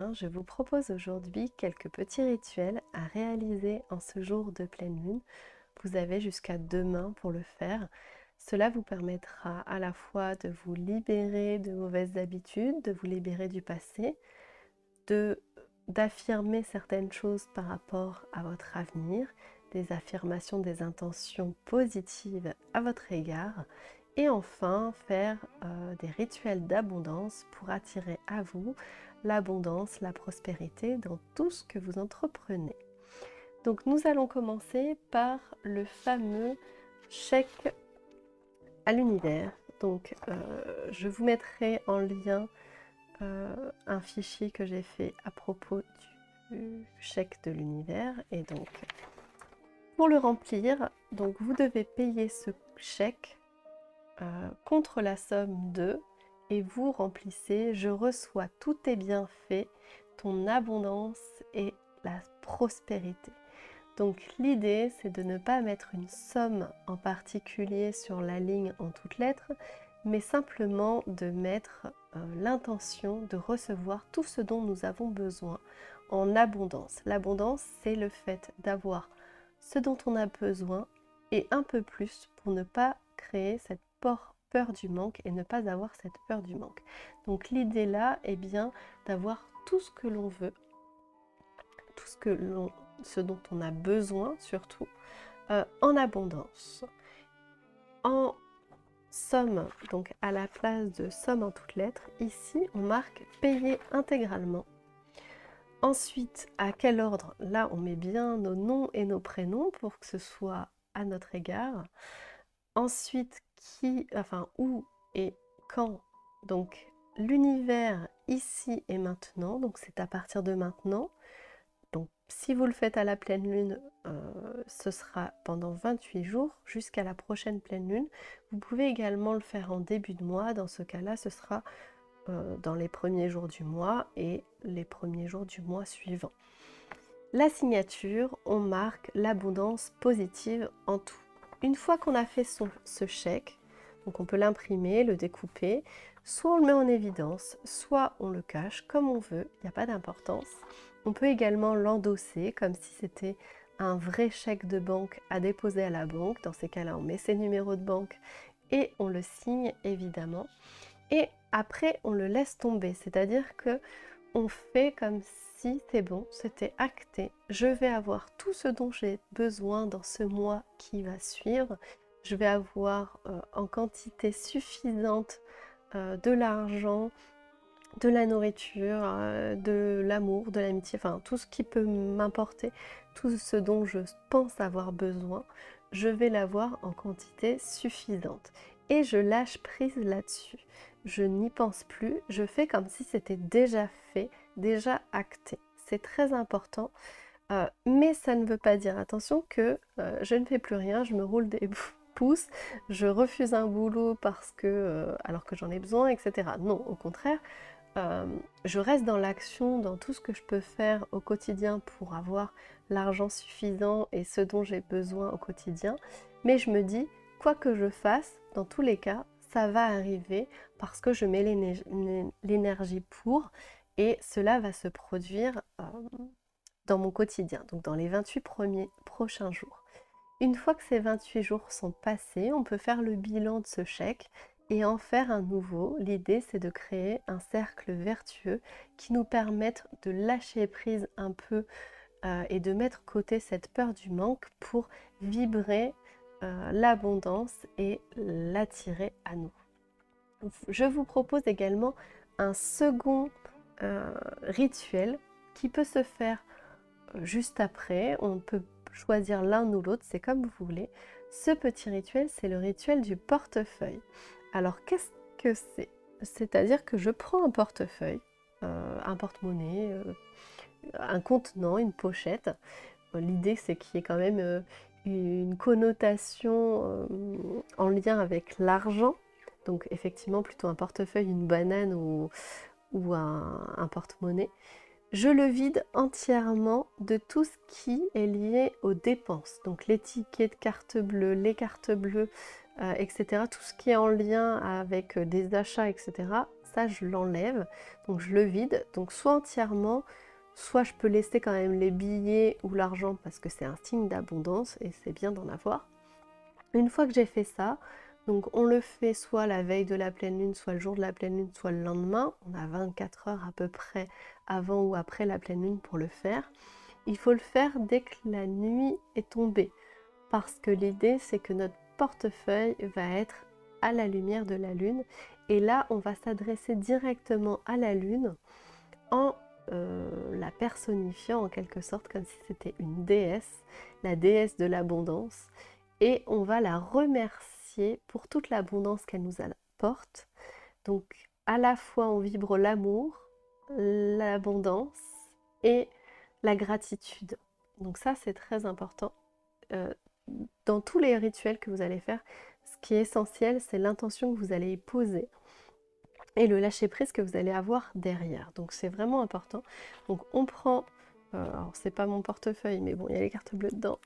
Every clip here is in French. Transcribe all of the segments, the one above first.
Je vous propose aujourd'hui quelques petits rituels à réaliser en ce jour de pleine lune. Vous avez jusqu'à demain pour le faire. Cela vous permettra à la fois de vous libérer de mauvaises habitudes, de vous libérer du passé, d'affirmer certaines choses par rapport à votre avenir, des affirmations, des intentions positives à votre égard, et enfin faire des rituels d'abondance pour attirer à vous l'abondance, la prospérité dans tout ce que vous entreprenez. Donc nous allons commencer par le fameux chèque à l'univers. Donc je vous mettrai en lien un fichier que j'ai fait à propos du chèque de l'univers. Et donc pour le remplir, donc vous devez payer ce chèque contre la somme de, et vous remplissez: je reçois tous tes bienfaits, ton abondance et la prospérité. Donc l'idée, c'est de ne pas mettre une somme en particulier sur la ligne en toutes lettres, mais simplement de mettre l'intention de recevoir tout ce dont nous avons besoin en abondance. L'abondance, c'est le fait d'avoir ce dont on a besoin et un peu plus pour ne pas créer cette peur du manque et ne pas avoir cette peur du manque. Donc l'idée là est bien d'avoir tout ce que l'on veut, tout ce dont on a besoin surtout, en abondance. En somme, donc à la place de somme en toutes lettres, ici on marque payer intégralement. Ensuite, à quel ordre? Là, on met bien nos noms et nos prénoms pour que ce soit à notre égard. Ensuite, où et quand. Donc, l'univers ici et maintenant, donc c'est à partir de maintenant. Donc, si vous le faites à la pleine lune, ce sera pendant 28 jours jusqu'à la prochaine pleine lune. Vous pouvez également le faire en début de mois. Dans ce cas-là, ce sera dans les premiers jours du mois et les premiers jours du mois suivant. La signature, on marque l'abondance positive en tout. Une fois qu'on a fait ce chèque, donc on peut l'imprimer, le découper, soit on le met en évidence, soit on le cache comme on veut, il n'y a pas d'importance. On peut également l'endosser comme si c'était un vrai chèque de banque à déposer à la banque. Dans ces cas-là, on met ses numéros de banque et on le signe évidemment. Et après, on le laisse tomber, c'est-à-dire que on fait comme si c'est bon, c'était acté. Je vais avoir tout ce dont j'ai besoin dans ce mois qui va suivre. Je vais avoir en quantité suffisante de l'argent, de la nourriture, de l'amour, de l'amitié, enfin tout ce qui peut m'importer, tout ce dont je pense avoir besoin, je vais l'avoir en quantité suffisante. Et je lâche prise là-dessus. Je n'y pense plus, je fais comme si c'était déjà fait, déjà acté. C'est très important, mais ça ne veut pas dire, attention, que je ne fais plus rien, je me roule des pouces, je refuse un boulot parce que, alors que j'en ai besoin, etc. Non, au contraire, je reste dans l'action, dans tout ce que je peux faire au quotidien pour avoir l'argent suffisant et ce dont j'ai besoin au quotidien. Mais je me dis, quoi que je fasse, dans tous les cas, ça va arriver parce que je mets l'énergie pour, et cela va se produire dans mon quotidien, donc dans les 28 prochains jours. Une fois que ces 28 jours sont passés, on peut faire le bilan de ce chèque et en faire un nouveau. L'idée, c'est de créer un cercle vertueux qui nous permette de lâcher prise un peu et de mettre de côté cette peur du manque pour vibrer l'abondance et l'attirer à nous. Je vous propose également un second rituel qui peut se faire juste après. On peut choisir l'un ou l'autre, c'est comme vous voulez. Ce petit rituel, c'est le rituel du portefeuille. Alors, qu'est-ce que c'est? C'est-à-dire que je prends un portefeuille, un porte-monnaie, un contenant, une pochette. L'idée, c'est qu'il y ait quand même une connotation en lien avec l'argent. Donc, effectivement, plutôt un portefeuille, une banane ou un porte-monnaie. Je le vide entièrement de tout ce qui est lié aux dépenses, donc les tickets de carte bleue, les cartes bleues, etc. Tout ce qui est en lien avec des achats, etc. ça je l'enlève, donc je le vide, donc soit entièrement, soit je peux laisser quand même les billets ou l'argent parce que c'est un signe d'abondance et c'est bien d'en avoir. Une fois que j'ai fait ça, donc on le fait soit la veille de la pleine lune, soit le jour de la pleine lune, soit le lendemain. On a 24 heures à peu près avant ou après la pleine lune pour le faire. Il faut le faire dès que la nuit est tombée, parce que l'idée c'est que notre portefeuille va être à la lumière de la lune, et là on va s'adresser directement à la lune en la personnifiant en quelque sorte comme si c'était une déesse, la déesse de l'abondance, et on va la remercier pour toute l'abondance qu'elle nous apporte. Donc à la fois on vibre l'amour, l'abondance et la gratitude. Donc ça c'est très important. Dans tous les rituels que vous allez faire, ce qui est essentiel, c'est l'intention que vous allez y poser et le lâcher prise que vous allez avoir derrière. Donc c'est vraiment important. Donc on prend, alors c'est pas mon portefeuille, mais bon, il y a les cartes bleues dedans.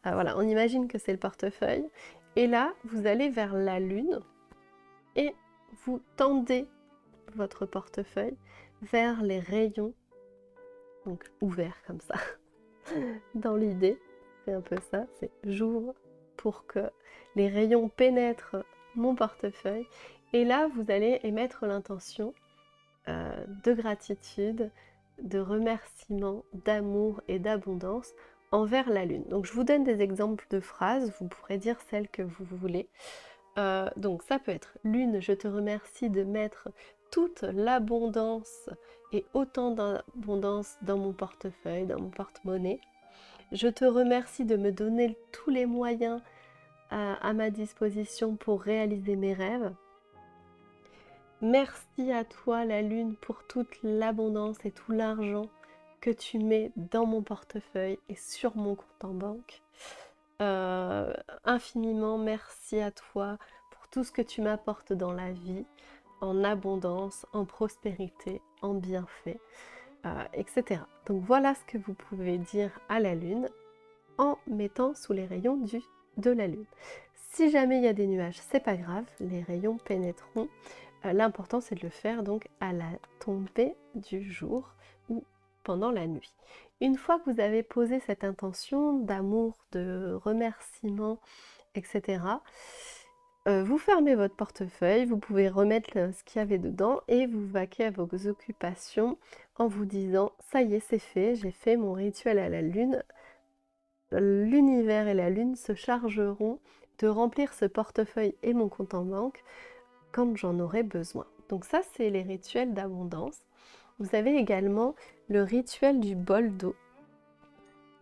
Voilà, on imagine que c'est le portefeuille. Et là, vous allez vers la lune et vous tendez votre portefeuille vers les rayons, donc ouverts comme ça. Dans l'idée, c'est un peu ça, c'est j'ouvre pour que les rayons pénètrent mon portefeuille. Et là, vous allez émettre l'intention de gratitude, de remerciement, d'amour et d'abondance envers la lune. Donc je vous donne des exemples de phrases, vous pourrez dire celles que vous voulez. Donc ça peut être: lune, je te remercie de mettre toute l'abondance et autant d'abondance dans mon portefeuille, dans mon porte-monnaie. Je te remercie de me donner tous les moyens à ma disposition pour réaliser mes rêves. Merci à toi la lune pour toute l'abondance et tout l'argent que tu mets dans mon portefeuille et sur mon compte en banque. Infiniment merci à toi pour tout ce que tu m'apportes dans la vie, en abondance, en prospérité, en bienfait, etc. Donc voilà ce que vous pouvez dire à la lune en mettant sous les rayons de la lune. Si jamais il y a des nuages, c'est pas grave, les rayons pénétreront. L'important c'est de le faire donc à la tombée du jour ou pendant la nuit. Une fois que vous avez posé cette intention d'amour, de remerciement, etc., vous fermez votre portefeuille, vous pouvez remettre ce qu'il y avait dedans et vous vaquez à vos occupations en vous disant: ça y est, c'est fait, j'ai fait mon rituel à la lune. L'univers et la lune se chargeront de remplir ce portefeuille et mon compte en banque quand j'en aurai besoin. Donc ça, c'est les rituels d'abondance. Vous avez également le rituel du bol d'eau.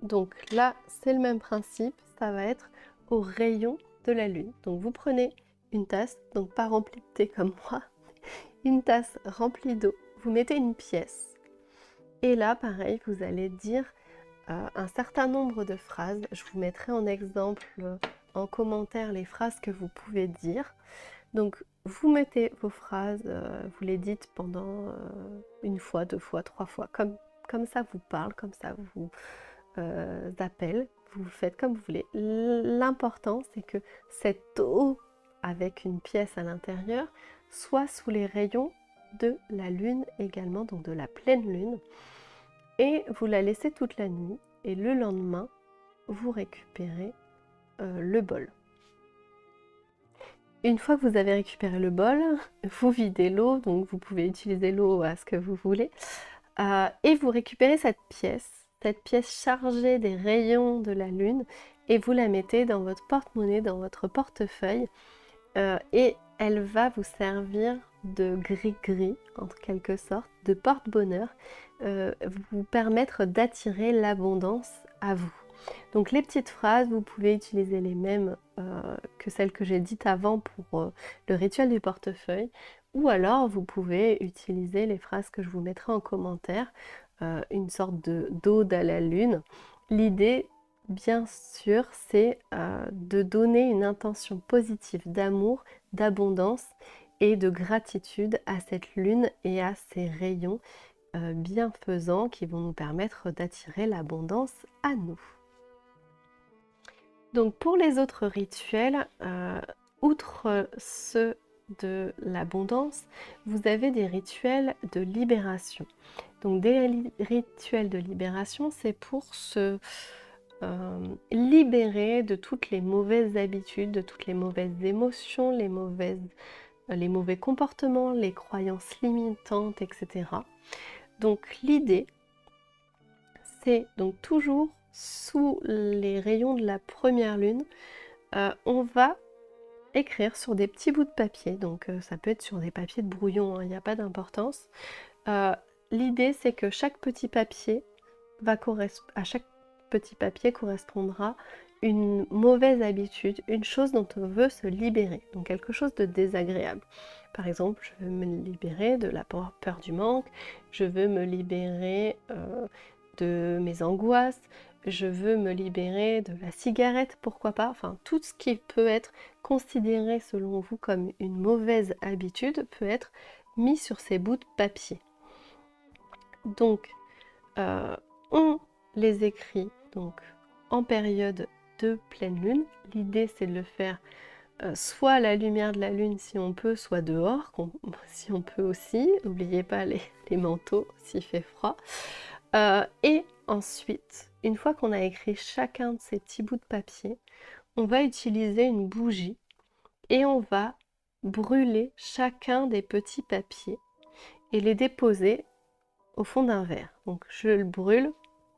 Donc là, c'est le même principe, ça va être au rayon de la lune. Donc vous prenez une tasse, donc pas remplie de thé comme moi, une tasse remplie d'eau, vous mettez une pièce. Et là, pareil, vous allez dire un certain nombre de phrases. Je vous mettrai en exemple en commentaire les phrases que vous pouvez dire. Donc vous mettez vos phrases, vous les dites pendant une fois, 2 fois, 3 fois, comme ça vous parle, comme ça vous appelle, vous faites comme vous voulez. L'important c'est que cette eau avec une pièce à l'intérieur soit sous les rayons de la lune également, donc de la pleine lune, et vous la laissez toute la nuit et le lendemain vous récupérez le bol. Une fois que vous avez récupéré le bol, vous videz l'eau, donc vous pouvez utiliser l'eau à ce que vous voulez, et vous récupérez cette pièce chargée des rayons de la lune, et vous la mettez dans votre porte-monnaie, dans votre portefeuille, et elle va vous servir de gris-gris, en quelque sorte, de porte-bonheur, vous permettre d'attirer l'abondance à vous. Donc les petites phrases, vous pouvez utiliser les mêmes que celles que j'ai dites avant pour le rituel du portefeuille, ou alors vous pouvez utiliser les phrases que je vous mettrai en commentaire, une sorte d'ode à la lune. L'idée, bien sûr, c'est de donner une intention positive d'amour, d'abondance et de gratitude à cette lune et à ses rayons bienfaisants qui vont nous permettre d'attirer l'abondance à nous. Donc pour les autres rituels, outre ceux de l'abondance, vous avez des rituels de libération. Donc des rituels de libération, c'est pour se libérer de toutes les mauvaises habitudes, de toutes les mauvaises émotions, les mauvais comportements, les croyances limitantes, etc. Donc l'idée, c'est donc toujours sous les rayons de la première lune, on va écrire sur des petits bouts de papier, donc ça peut être sur des papiers de brouillon, il n'y a pas d'importance. L'idée, c'est que chaque petit papier à chaque petit papier correspondra une mauvaise habitude, une chose dont on veut se libérer, donc quelque chose de désagréable. Par exemple, je veux me libérer de la peur du manque, je veux me libérer de mes angoisses, je veux me libérer de la cigarette, pourquoi pas, enfin tout ce qui peut être considéré selon vous comme une mauvaise habitude peut être mis sur ces bouts de papier. Donc, on les écrit donc en période de pleine lune. L'idée, c'est de le faire soit à la lumière de la lune si on peut, soit dehors si on peut aussi. N'oubliez pas les manteaux s'il fait froid. Et ensuite, une fois qu'on a écrit chacun de ces petits bouts de papier, on va utiliser une bougie et on va brûler chacun des petits papiers et les déposer au fond d'un verre. Donc je le brûle,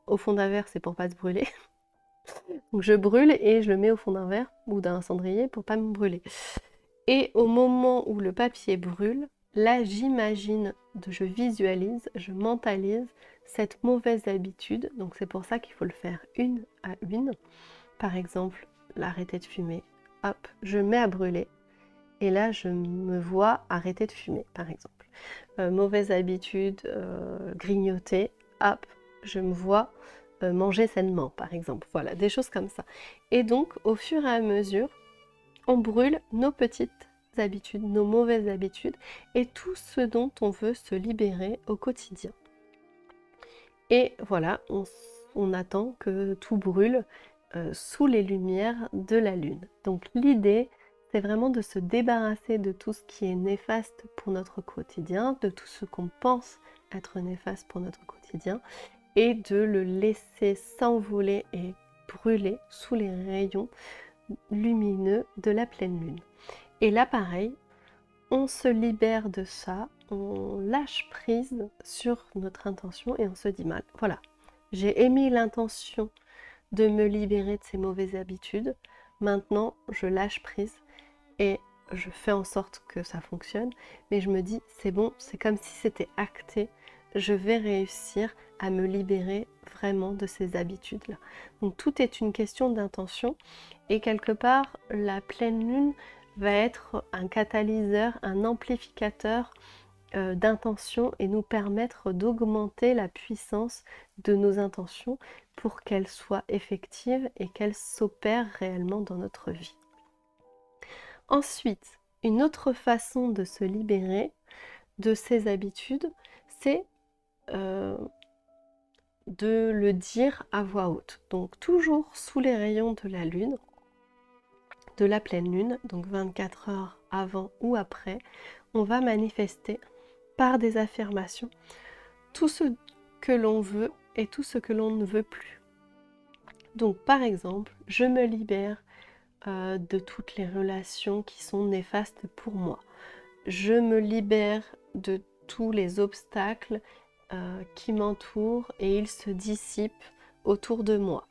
au fond d'un verre c'est pour pas se brûler. Donc je brûle et je le mets au fond d'un verre ou d'un cendrier pour pas me brûler. Et au moment où le papier brûle, là j'imagine, je visualise, je mentalise cette mauvaise habitude. Donc c'est pour ça qu'il faut le faire une à une. Par exemple, l'arrêter de fumer, hop, je mets à brûler. Et là, je me vois arrêter de fumer, par exemple. Mauvaise habitude, grignoter, hop, je me vois manger sainement, par exemple. Voilà, des choses comme ça. Et donc, au fur et à mesure, on brûle nos petites habitudes, nos mauvaises habitudes, et tout ce dont on veut se libérer au quotidien. Et voilà, on attend que tout brûle sous les lumières de la lune. Donc l'idée, c'est vraiment de se débarrasser de tout ce qui est néfaste pour notre quotidien, de tout ce qu'on pense être néfaste pour notre quotidien, et de le laisser s'envoler et brûler sous les rayons lumineux de la pleine lune. Et là, pareil, on se libère de ça, on lâche prise sur notre intention et on se dit mal. Voilà, j'ai émis l'intention de me libérer de ces mauvaises habitudes. Maintenant, je lâche prise et je fais en sorte que ça fonctionne. Mais je me dis, c'est bon, c'est comme si c'était acté. Je vais réussir à me libérer vraiment de ces habitudes-là. Donc tout est une question d'intention. Et quelque part, la pleine lune va être un catalyseur, un amplificateur d'intention et nous permettre d'augmenter la puissance de nos intentions pour qu'elles soient effectives et qu'elles s'opèrent réellement dans notre vie. Ensuite, une autre façon de se libérer de ces habitudes, c'est de le dire à voix haute. Donc toujours sous les rayons de la lune, de la pleine lune, donc 24 heures avant ou après, on va manifester par des affirmations tout ce que l'on veut et tout ce que l'on ne veut plus. Donc par exemple, je me libère de toutes les relations qui sont néfastes pour moi. Je me libère de tous les obstacles qui m'entourent et ils se dissipent autour de moi.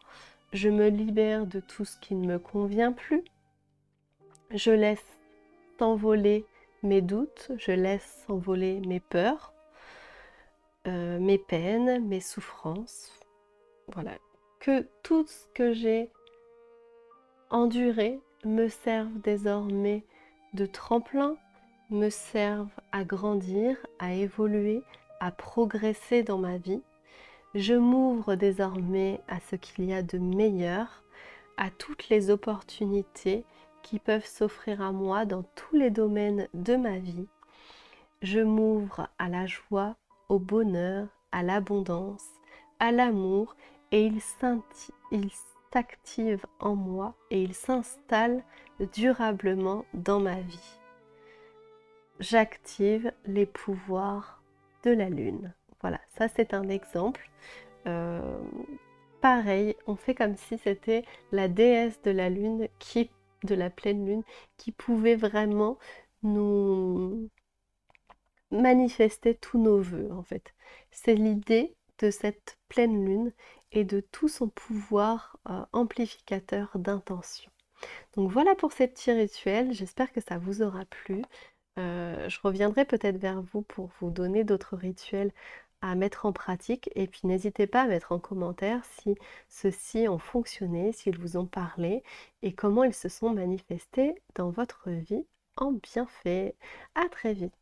Je me libère de tout ce qui ne me convient plus. Je laisse s'envoler mes doutes, je laisse s'envoler mes peurs, mes peines, mes souffrances. Voilà, que tout ce que j'ai enduré me serve désormais de tremplin, me serve à grandir, à évoluer, à progresser dans ma vie. Je m'ouvre désormais à ce qu'il y a de meilleur, à toutes les opportunités qui peuvent s'offrir à moi dans tous les domaines de ma vie. Je m'ouvre à la joie, au bonheur, à l'abondance, à l'amour et il s'active en moi et il s'installe durablement dans ma vie. j'active les pouvoirs de la lune. Voilà, ça c'est un exemple. Euh, Pareil, on fait comme si c'était la déesse de la lune, de la pleine lune, qui pouvait vraiment nous manifester tous nos vœux en fait. C'est l'idée de cette pleine lune et de tout son pouvoir amplificateur d'intention. Donc voilà pour ces petits rituels, j'espère que ça vous aura plu. Je reviendrai peut-être vers vous pour vous donner d'autres rituels à mettre en pratique et puis n'hésitez pas à mettre en commentaire si ceux-ci ont fonctionné, s'ils vous ont parlé et comment ils se sont manifestés dans votre vie en bienfait. À très vite.